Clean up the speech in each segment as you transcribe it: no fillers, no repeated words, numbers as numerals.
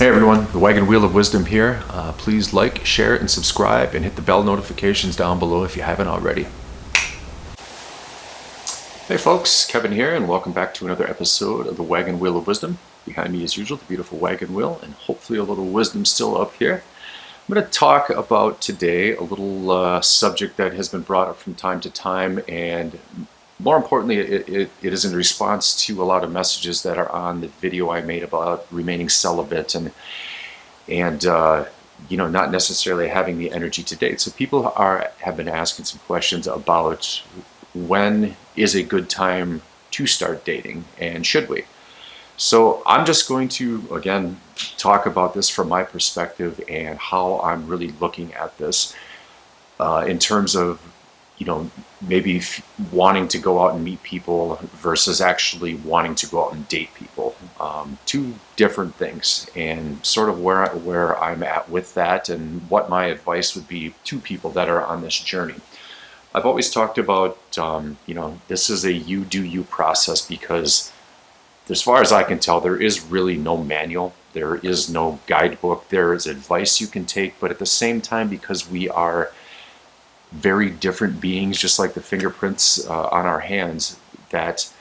Hey everyone, the Wagon Wheel of Wisdom here. Please like, share, and subscribe, and hit the bell notifications down below if you haven't already. Hey folks, Kevin here, and welcome back to another episode of the Wagon Wheel of Wisdom. Behind me, as usual, the beautiful wagon wheel, and hopefully a little wisdom still up here. I'm going to talk about today a little subject that has been brought up from time to time, and more importantly, it is in response to a lot of messages that are on the video I made about remaining celibate and not necessarily having the energy to date. So people have been asking some questions about when is a good time to start dating, and should we? So I'm just going to, again, talk about this from my perspective and how I'm really looking at this in terms of, maybe wanting to go out and meet people versus actually wanting to go out and date people. Two different things, and sort of where I'm at with that and what my advice would be to people that are on this journey. I've always talked about, this is a you do you process, because as far as I can tell, there is really no manual. There is no guidebook. There is advice you can take, but at the same time, because we are very different beings, just like the fingerprints on our hands, that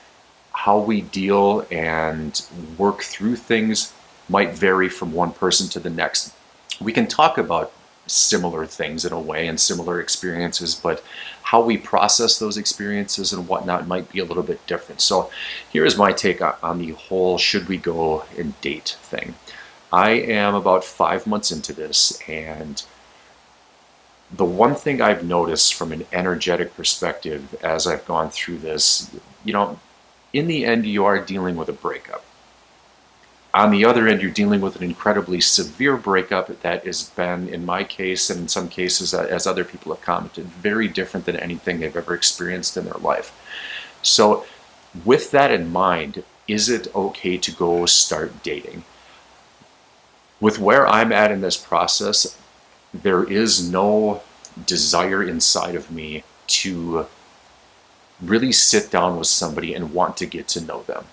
how we deal and work through things might vary from one person to the next. We can talk about similar things in a way and similar experiences, but how we process those experiences and whatnot might be a little bit different. So here is my take on the whole should we go and date thing. I am about 5 months into this, and the one thing I've noticed from an energetic perspective as I've gone through this, in the end, you are dealing with a breakup. On the other end, you're dealing with an incredibly severe breakup that has been, in my case, and in some cases, as other people have commented, very different than anything they've ever experienced in their life. So with that in mind, is it okay to go start dating? With where I'm at in this process, there is no desire inside of me to really sit down with somebody and want to get to know them.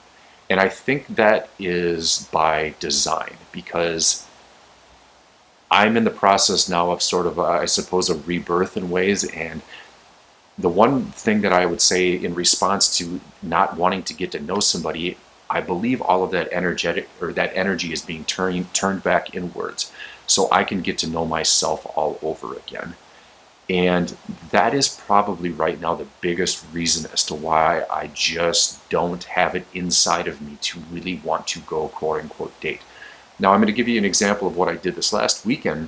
And I think that is by design, because I'm in the process now of sort of, I suppose, a rebirth in ways. And the one thing that I would say in response to not wanting to get to know somebody, I believe all of that that energy is being turned back inwards, so I can get to know myself all over again. And that is probably right now the biggest reason as to why I just don't have it inside of me to really want to go quote unquote date. Now I'm going to give you an example of what I did this last weekend.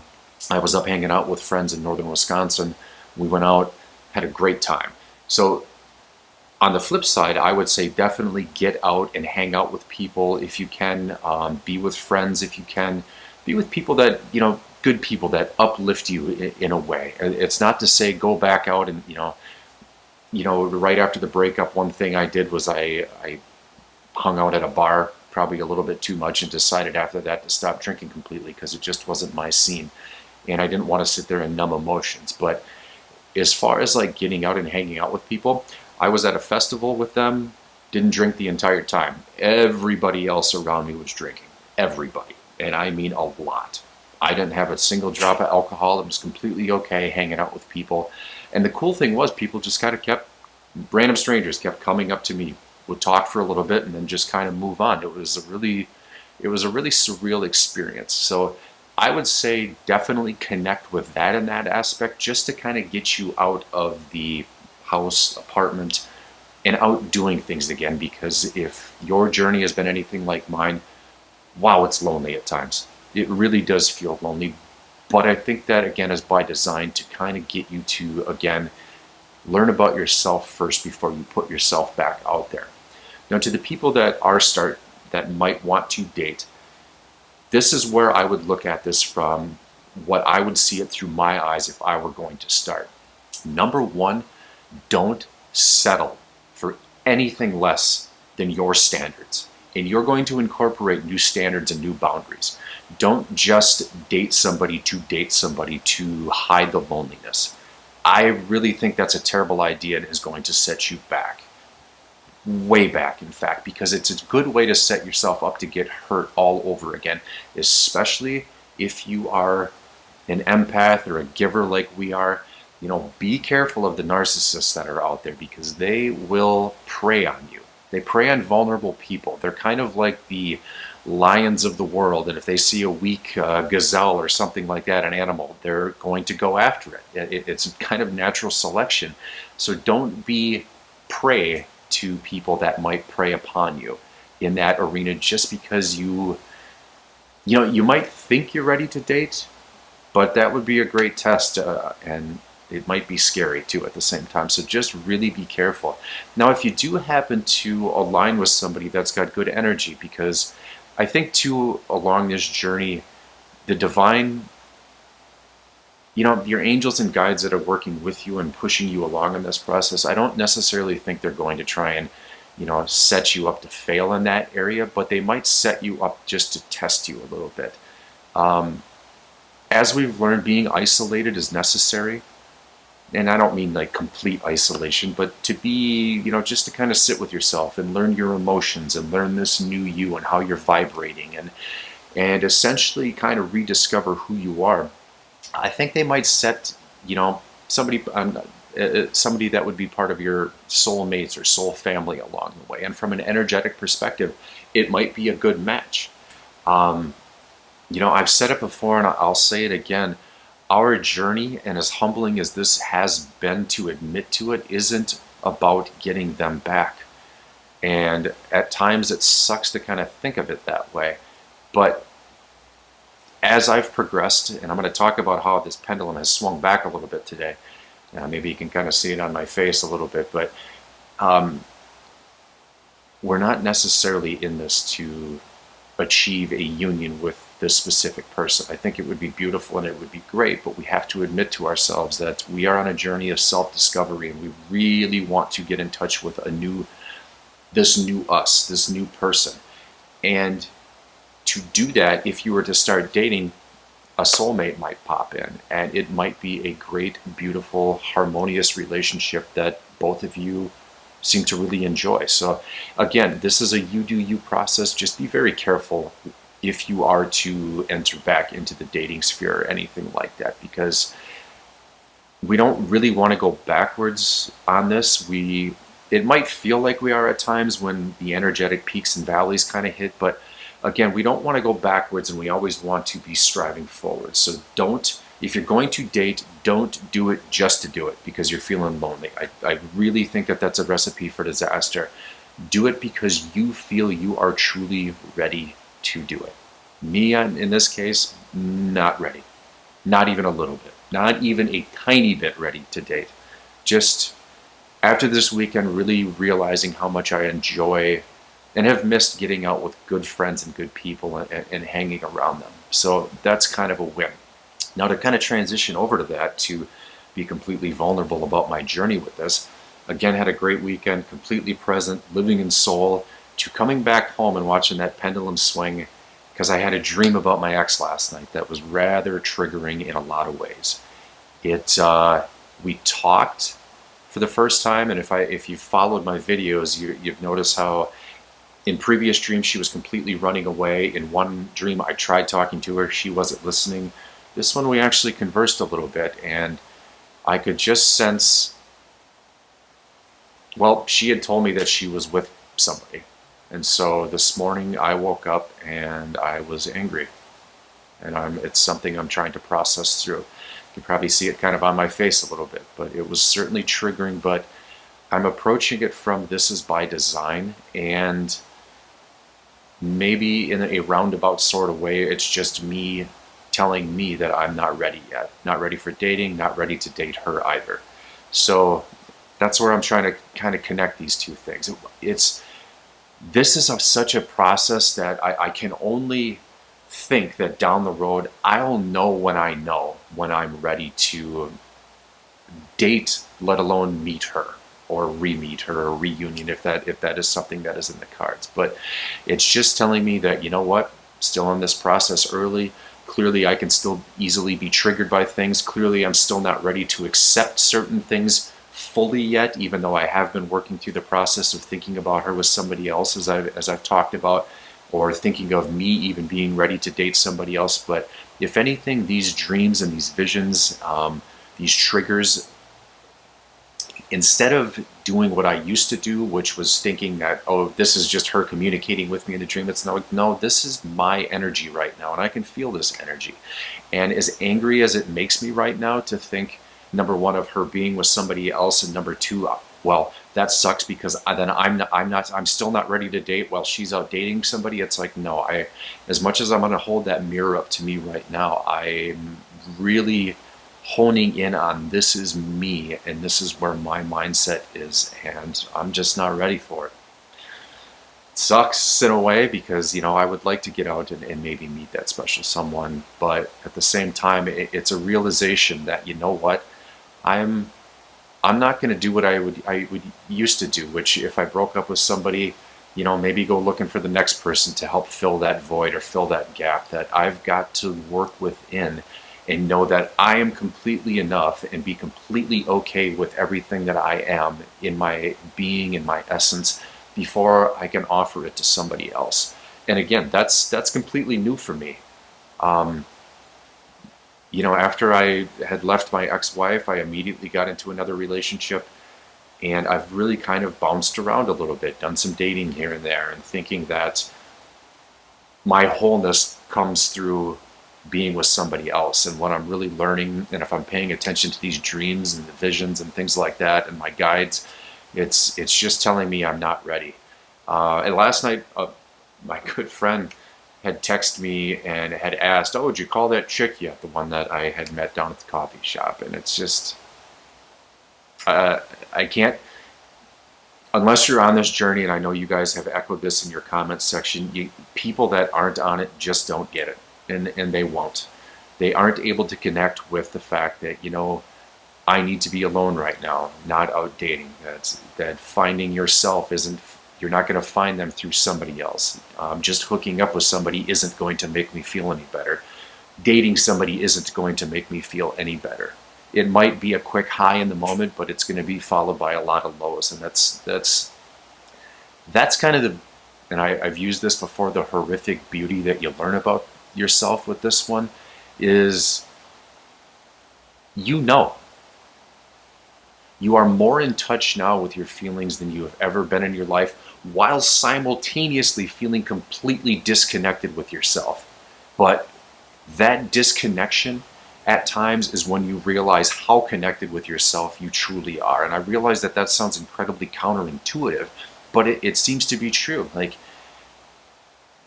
I was up hanging out with friends in northern Wisconsin. We went out, had a great time. So on the flip side, I would say definitely get out and hang out with people if you can. Be with friends if you can. Be with people that, good people that uplift you in a way. It's not to say go back out and, right after the breakup, one thing I did was I hung out at a bar probably a little bit too much and decided after that to stop drinking completely, because it just wasn't my scene. And I didn't want to sit there and numb emotions. But as far as like getting out and hanging out with people, I was at a festival with them, didn't drink the entire time. Everybody else around me was drinking. Everybody. And I mean a lot. I didn't have a single drop of alcohol. It was completely okay hanging out with people. And the cool thing was, people just kind of random strangers kept coming up to me, would talk for a little bit, and then just kind of move on. It was a really surreal experience. So I would say definitely connect with that in that aspect, just to kind of get you out of the house, apartment, and out doing things again. Because if your journey has been anything like mine, wow, it's lonely at times. It really does feel lonely, but I think that, again, is by design to kind of get you to, again, learn about yourself first before you put yourself back out there. Now, to the people that might want to date, this is where I would look at this from what I would see it through my eyes if I were going to start. Number one, don't settle for anything less than your standards. And you're going to incorporate new standards and new boundaries. Don't just date somebody to hide the loneliness. I really think that's a terrible idea and is going to set you back. way back, in fact, because it's a good way to set yourself up to get hurt all over again, especially if you are an empath or a giver like we are. Be careful of the narcissists that are out there because they will prey on you. They prey on vulnerable people. They're kind of like the lions of the world, and if they see a weak gazelle or something like that, an animal, they're going to go after it. It's kind of natural selection. So don't be prey to people that might prey upon you in that arena just because you might think you're ready to date, but that would be a great test, and it might be scary too at the same time. So just really be careful. Now, if you do happen to align with somebody that's got good energy, because I think too, along this journey, the divine, your angels and guides that are working with you and pushing you along in this process, I don't necessarily think they're going to try and, set you up to fail in that area, but they might set you up just to test you a little bit. As we've learned, being isolated is necessary. And I don't mean like complete isolation, but to be, just to kind of sit with yourself and learn your emotions and learn this new you and how you're vibrating and essentially kind of rediscover who you are. I think they might set, somebody somebody that would be part of your soul mates or soul family along the way. And from an energetic perspective, it might be a good match. I've said it before and I'll say it again. Our journey, and as humbling as this has been to admit to it, isn't about getting them back. And at times it sucks to kind of think of it that way. But as I've progressed, and I'm going to talk about how this pendulum has swung back a little bit today. Maybe you can kind of see it on my face a little bit, but we're not necessarily in this to achieve a union with this specific person. I think it would be beautiful and it would be great, but we have to admit to ourselves that we are on a journey of self-discovery and we really want to get in touch with this new us, this new person. And to do that, if you were to start dating, a soulmate might pop in and it might be a great, beautiful, harmonious relationship that both of you seem to really enjoy. So again, this is a you do you process. Just be very careful if you are to enter back into the dating sphere or anything like that, because we don't really want to go backwards on this. It might feel like we are at times when the energetic peaks and valleys kind of hit, but again, we don't want to go backwards and we always want to be striving forward. So if you're going to date, don't do it just to do it because you're feeling lonely. I really think that that's a recipe for disaster. Do it because you feel you are truly ready to do it. Me, in this case, not ready. Not even a little bit. Not even a tiny bit ready to date. Just after this weekend, really realizing how much I enjoy and have missed getting out with good friends and good people and hanging around them. So that's kind of a win. Now to kind of transition over to that, to be completely vulnerable about my journey with this, again, had a great weekend, completely present, living in soul, to coming back home and watching that pendulum swing, because I had a dream about my ex last night that was rather triggering in a lot of ways. We talked for the first time, and if you followed my videos, you've noticed how in previous dreams she was completely running away. In one dream I tried talking to her, she wasn't listening. This one we actually conversed a little bit, and I could just sense, well, she had told me that she was with somebody. And so this morning I woke up and I was angry. And it's something I'm trying to process through. You can probably see it kind of on my face a little bit, but it was certainly triggering. But I'm approaching it from this is by design, and maybe in a roundabout sort of way, it's just me telling me that I'm not ready yet. Not ready for dating, not ready to date her either. So that's where I'm trying to kind of connect these two things. This is such a process that I can only think that down the road, I'll know when I'm ready to date, let alone meet her or re-meet her or reunion if that is something that is in the cards. But it's just telling me that, you know what, still in this process early. Clearly I can still easily be triggered by things. Clearly I'm still not ready to accept certain things fully yet, even though I have been working through the process of thinking about her with somebody else, as I've talked about, or thinking of me even being ready to date somebody else. But if anything, these dreams and these visions, these triggers, instead of doing what I used to do, which was thinking that, oh, this is just her communicating with me in the dream, it's no, this is my energy right now, and I can feel this energy. And as angry as it makes me right now to think, number one, of her being with somebody else, and number two, well, that sucks because then I'm still not ready to date while she's out dating somebody. It's like, no, as much as I'm going to hold that mirror up to me right now, I'm really honing in on this is me and this is where my mindset is, and I'm just not ready for it. Sucks in a way because I would like to get out and maybe meet that special someone, but at the same time it's a realization that, you know what, I'm I'm not going to do what I would used to do, which if I broke up with somebody, maybe go looking for the next person to help fill that void or fill that gap. That I've got to work within and know that I am completely enough and be completely okay with everything that I am in my being, in my essence, before I can offer it to somebody else. And again, that's completely new for me. Um, After I had left my ex-wife, I immediately got into another relationship, and I've really kind of bounced around a little bit, done some dating here and there, and thinking that my wholeness comes through being with somebody else. And what I'm really learning, and if I'm paying attention to these dreams and the visions and things like that, and my guides, it's just telling me I'm not ready. And last night, my good friend had texted me and had asked, "Oh, did you call that chick yet? The one that I had met down at the coffee shop?" And it's just, I can't, unless you're on this journey, and I know you guys have echoed this in your comments section, people that aren't on it just don't get it, and they won't. They aren't able to connect with the fact that, I need to be alone right now, not out dating. That finding yourself isn't, you're not going to find them through somebody else. Just hooking up with somebody isn't going to make me feel any better. Dating somebody isn't going to make me feel any better. It might be a quick high in the moment, but it's going to be followed by a lot of lows, and that's kind of the, and I've used this before, the horrific beauty that you learn about yourself with this one is, you know, you are more in touch now with your feelings than you have ever been in your life, while simultaneously feeling completely disconnected with yourself. But that disconnection at times is when you realize how connected with yourself you truly are. And I realize that that sounds incredibly counterintuitive, but it seems to be true. Like,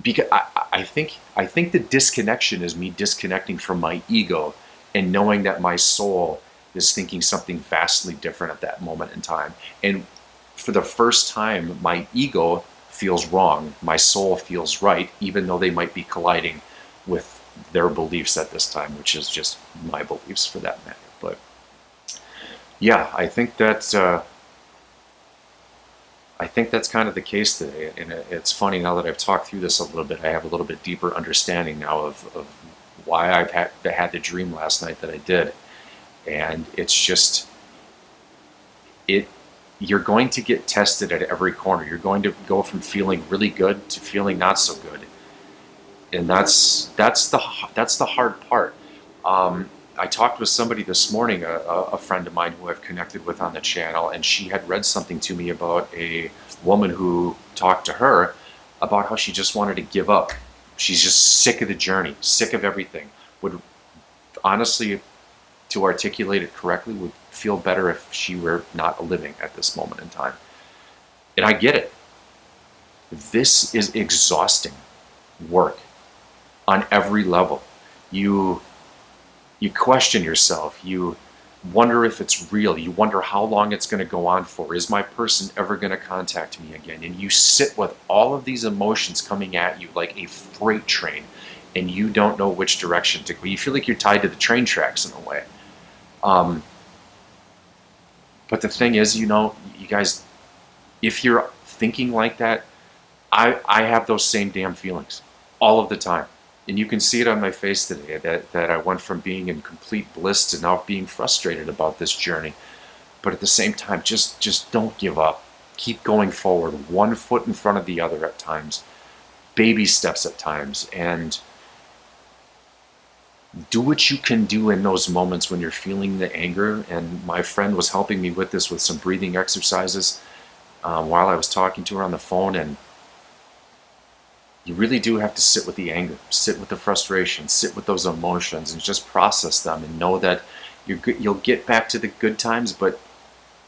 because I think the disconnection is me disconnecting from my ego and knowing that my soul is thinking something vastly different at that moment in time. And for the first time, my ego feels wrong, my soul feels right, even though they might be colliding with their beliefs at this time, which is just my beliefs for that matter. But yeah, I think that's kind of the case today. And it's funny, now that I've talked through this a little bit, I have a little bit deeper understanding now of why I've had the dream last night that I did. And it's just, it you're going to get tested at every corner. You're going to go from feeling really good to feeling not so good, and that's the hard part. I talked with somebody this morning, a friend of mine who I've connected with on the channel, and she had read something to me about a woman who talked to her about how she just wanted to give up. She's just sick of the journey, sick of everything. Would honestly, to articulate it correctly, would feel better if she were not living at this moment in time. And I get it. This is exhausting work on every level. You you question yourself. You wonder if it's real. You wonder how long it's going to go on for. Is my person ever going to contact me again? And you sit with all of these emotions coming at you like a freight train, and you don't know which direction to go. You feel like you're tied to the train tracks in a way. Um, but the thing is, you guys, if you're thinking like that, I have those same damn feelings all of the time. And you can see it on my face today that I went from being in complete bliss to now being frustrated about this journey. But at the same time, just don't give up. Keep going forward, one foot in front of the other at times, baby steps at times, and do what you can do in those moments when you're feeling the anger. And my friend was helping me with this with some breathing exercises while I was talking to her on the phone. And you really do have to sit with the anger, sit with the frustration, sit with those emotions, and just process them and know that you'll get back to the good times, but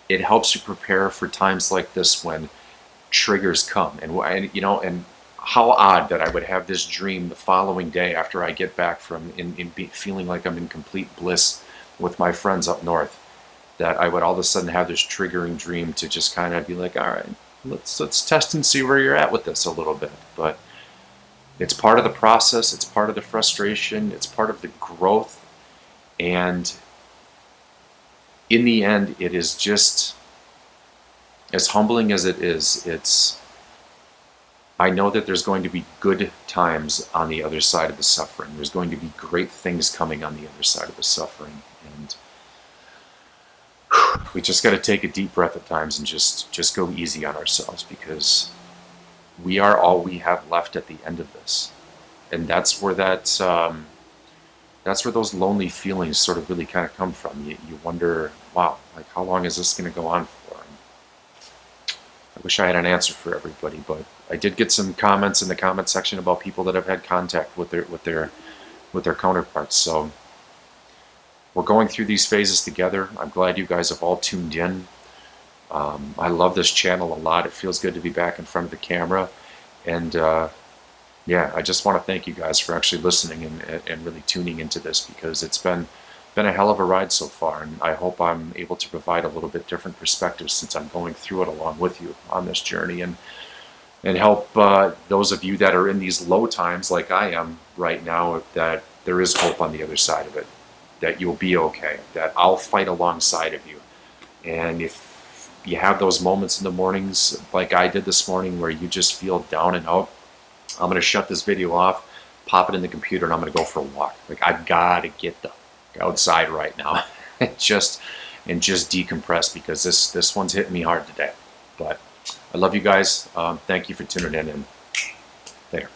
it helps you prepare for times like this when triggers come. And how odd that I would have this dream the following day after I get back from feeling like I'm in complete bliss with my friends up north, that I would all of a sudden have this triggering dream to just kind of be like, all right, let's test and see where you're at with this a little bit. But it's part of the process, it's part of the frustration, it's part of the growth, and in the end, it is just as humbling as it is. I know that there's going to be good times on the other side of the suffering. There's going to be great things coming on the other side of the suffering. And we just got to take a deep breath at times and just go easy on ourselves, because we are all we have left at the end of this. And that's where that's where those lonely feelings sort of really kind of come from. You wonder, wow, like how long is this going to go on for? I wish I had an answer for everybody, but I did get some comments in the comment section about people that have had contact with their counterparts. So we're going through these phases together. I'm glad you guys have all tuned in. I love this channel a lot. It feels good to be back in front of the camera, and yeah, I just want to thank you guys for actually listening and really tuning into this, because it's been a hell of a ride so far, and I hope I'm able to provide a little bit different perspective since I'm going through it along with you on this journey, and help those of you that are in these low times like I am right now, that there is hope on the other side of it, that you'll be okay, that I'll fight alongside of you. And if you have those moments in the mornings like I did this morning where you just feel down and out, I'm going to shut this video off, pop it in the computer, and I'm going to go for a walk. Like, I've got to get outside right now and just decompress, because this one's hitting me hard today. But I love you guys. Thank you for tuning in, and later.